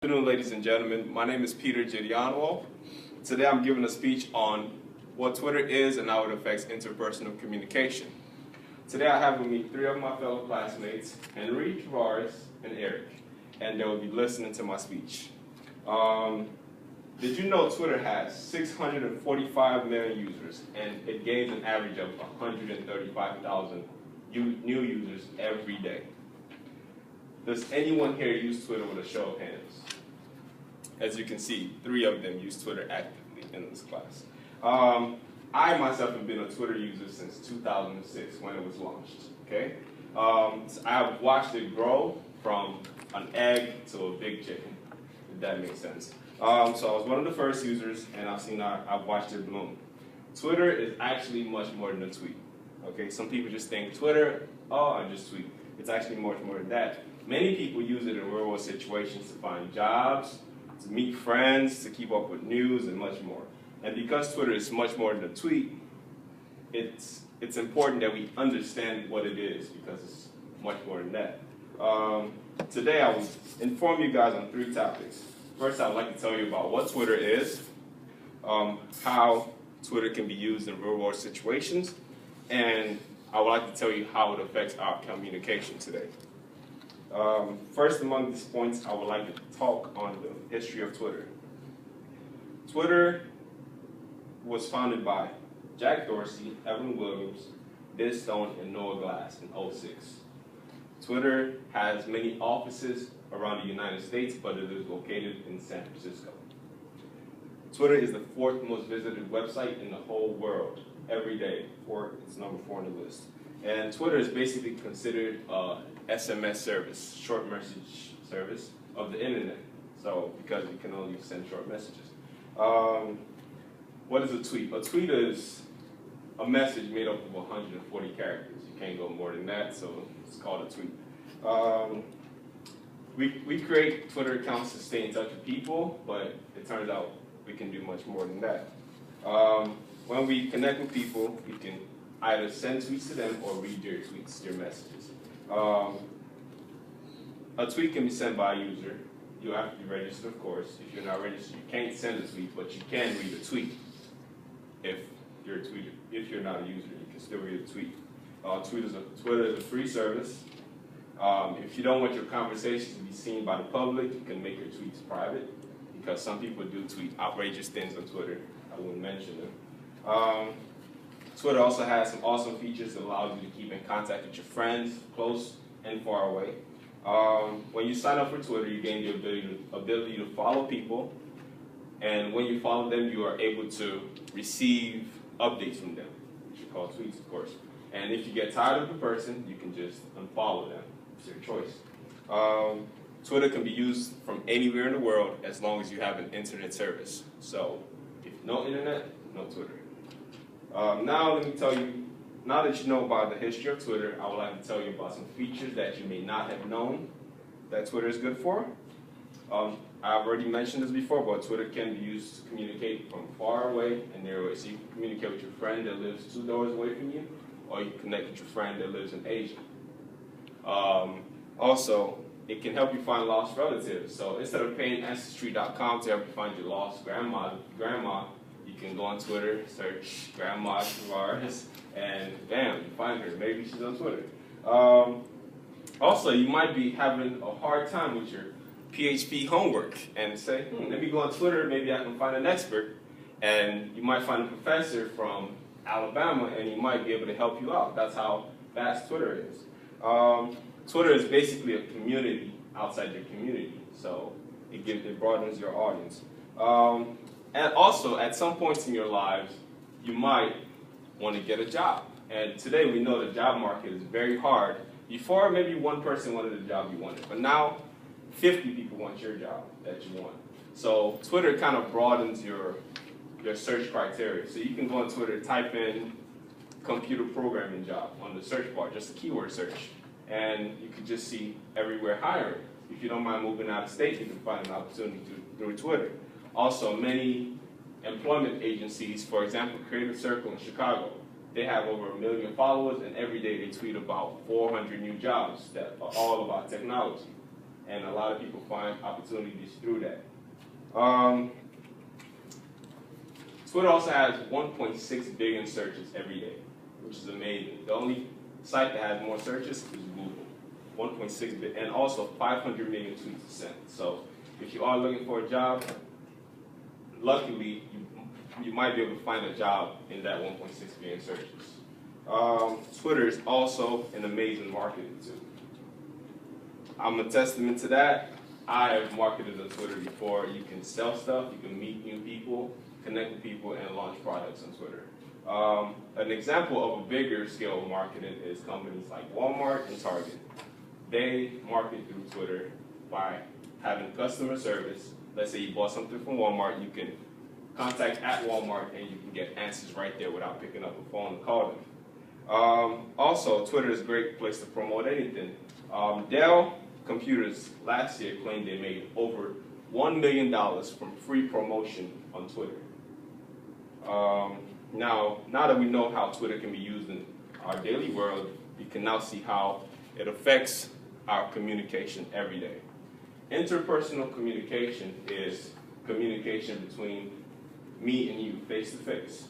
Good afternoon, ladies and gentlemen. My name is Peter Giuliano. Today I'm giving a speech on what Twitter is and how it affects interpersonal communication. Today I have with me three of my fellow classmates, Henry, Tavares, and Eric, and they will be listening to my speech. Did you know Twitter has 645 million users, and it gains an average of 135,000 new users every day? Does anyone here use Twitter with a show of hands? As you can see, three of them use Twitter actively in this class. I myself have been a Twitter user since 2006 when it was launched. Okay, so I have watched it grow from an egg to a big chicken, if that makes sense. So I was one of the first users, and I've watched it bloom. Twitter is actually much more than a tweet. Okay, some people just think Twitter, oh, I just tweet. It's actually much more than that. Many people use it in real-world situations to find jobs, to meet friends, to keep up with news, and much more. And because Twitter is much more than a tweet, it's important that we understand what it is, because it's much more than that. Today I will inform you guys on three topics. First, I would like to tell you about what Twitter is, how Twitter can be used in real-world situations, and I would like to tell you how it affects our communication today. First among these points, I would like to talk on the history of Twitter. Twitter was founded by Jack Dorsey, Evan Williams, Biz Stone, and Noah Glass in 2006. Twitter has many offices around the United States, but it is located in San Francisco. Twitter is the fourth most visited website in the whole world every day. It's number 4 on the list. And Twitter is basically considered a SMS service, short message service of the internet. So, because you can only send short messages. What is a tweet? A tweet is a message made up of 140 characters. You can't go more than that, so it's called a tweet. We create Twitter accounts to stay in touch with people, but it turns out we can do much more than that. When we connect with people, we can either send tweets to them or read their tweets, their messages. A tweet can be sent by a user. You have to be registered, of course. If you're not registered, you can't send a tweet, but you can read a tweet. If you're a tweeter, if you're not a user, you can still read a tweet. Twitter is a free service. If you don't want your conversations to be seen by the public, you can make your tweets private, because some people do tweet outrageous things on Twitter. I wouldn't mention them. Twitter also has some awesome features that allow you to keep in contact with your friends, close and far away. When you sign up for Twitter, you gain the ability to follow people, and when you follow them, you are able to receive updates from them, which are called tweets, of course. And if you get tired of the person, you can just unfollow them. It's your choice. Twitter can be used from anywhere in the world as long as you have an internet service. So, if no internet, no Twitter. Now let me tell you, now that you know about the history of Twitter, I would like to tell you about some features that you may not have known that Twitter is good for. I've already mentioned this before, but Twitter can be used to communicate from far away and near away. So you can communicate with your friend that lives 2 doors away from you, or you can connect with your friend that lives in Asia. Also, it can help you find lost relatives. So instead of paying Ancestry.com to help you find your lost grandma, you can go on Twitter, search Grandma Tavares, and bam, you find her. Maybe she's on Twitter. Also, you might be having a hard time with your PHP homework and say, let me go on Twitter, maybe I can find an expert. And you might find a professor from Alabama, and he might be able to help you out. That's how vast Twitter is. Twitter is basically a community outside your community, so it broadens your audience. And also, at some points in your lives, you might want to get a job. And today we know the job market is very hard. Before, maybe one person wanted the job you wanted, but now 50 people want your job that you want. So Twitter kind of broadens your search criteria. So you can go on Twitter, type in computer programming job on the search bar, just a keyword search, and you can just see everywhere hiring. If you don't mind moving out of state, you can find an opportunity through Twitter. Also, many employment agencies, for example, Creative Circle in Chicago, they have over 1 million followers, and every day they tweet about 400 new jobs that are all about technology. and a lot of people find opportunities through that. Twitter also has 1.6 billion searches every day, which is amazing. The only site that has more searches is Google. 1.6 billion, and also 500 million tweets sent. So if you are looking for a job, luckily you might be able to find a job in that 1.6 billion searches. Twitter is also an amazing marketing tool. I'm a testament to that. I have marketed on Twitter before. You can sell stuff, you can meet new people, connect with people, and launch products on Twitter. An example of a bigger scale of marketing is companies like Walmart and Target. They market through Twitter by having customer service. Let's say you bought something from Walmart, you can contact at Walmart and you can get answers right there without picking up a phone and call them. Also, Twitter is a great place to promote anything. Dell Computers last year claimed they made over $1 million from free promotion on Twitter. Now that we know how Twitter can be used in our daily world, you can now see how it affects our communication every day. Interpersonal communication is communication between me and you, face to face.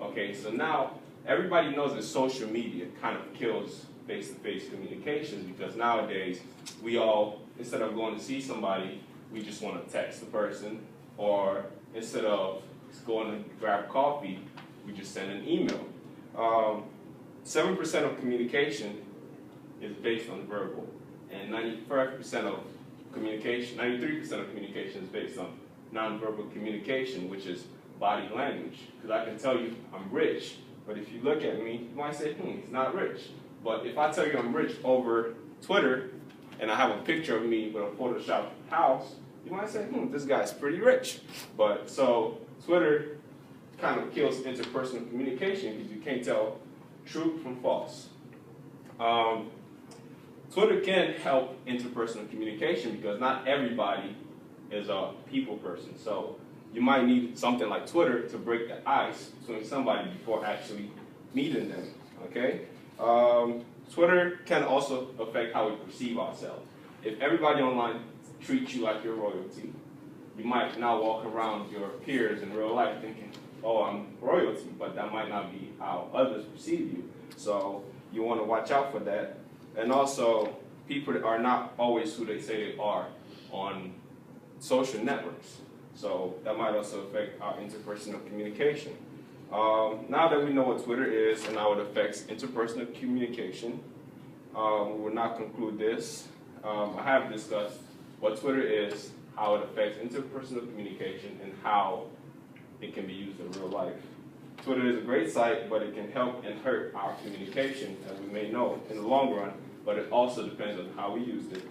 Okay, so now everybody knows that social media kind of kills face-to-face communication, because nowadays we all, instead of going to see somebody, we just want to text the person, or instead of going to grab coffee, we just send an email. 7% of communication is based on verbal, and 93% of communication is based on nonverbal communication, which is body language. Because I can tell you I'm rich, but if you look at me, you might say, he's not rich. But if I tell you I'm rich over Twitter, and I have a picture of me with a Photoshop house, you might say, this guy's pretty rich. But so Twitter kind of kills interpersonal communication because you can't tell true from false. Twitter can help interpersonal communication because not everybody is a people person. So you might need something like Twitter to break the ice between somebody before actually meeting them, okay? Twitter can also affect how we perceive ourselves. If everybody online treats you like you're royalty, you might now walk around your peers in real life thinking, oh, I'm royalty, but that might not be how others perceive you. So you want to watch out for that. And also, people are not always who they say they are on social networks. So that might also affect our interpersonal communication. Now that we know what Twitter is and how it affects interpersonal communication, we will now conclude this. I have discussed what Twitter is, how it affects interpersonal communication, and how it can be used in real life. Twitter is a great site, but it can help and hurt our communication, as we may know, in the long run, but it also depends on how we use it.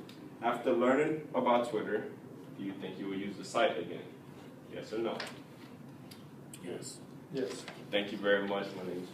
After learning about Twitter, do you think you will use the site again? Yes or no? Yes. Yes. Thank you very much. My name is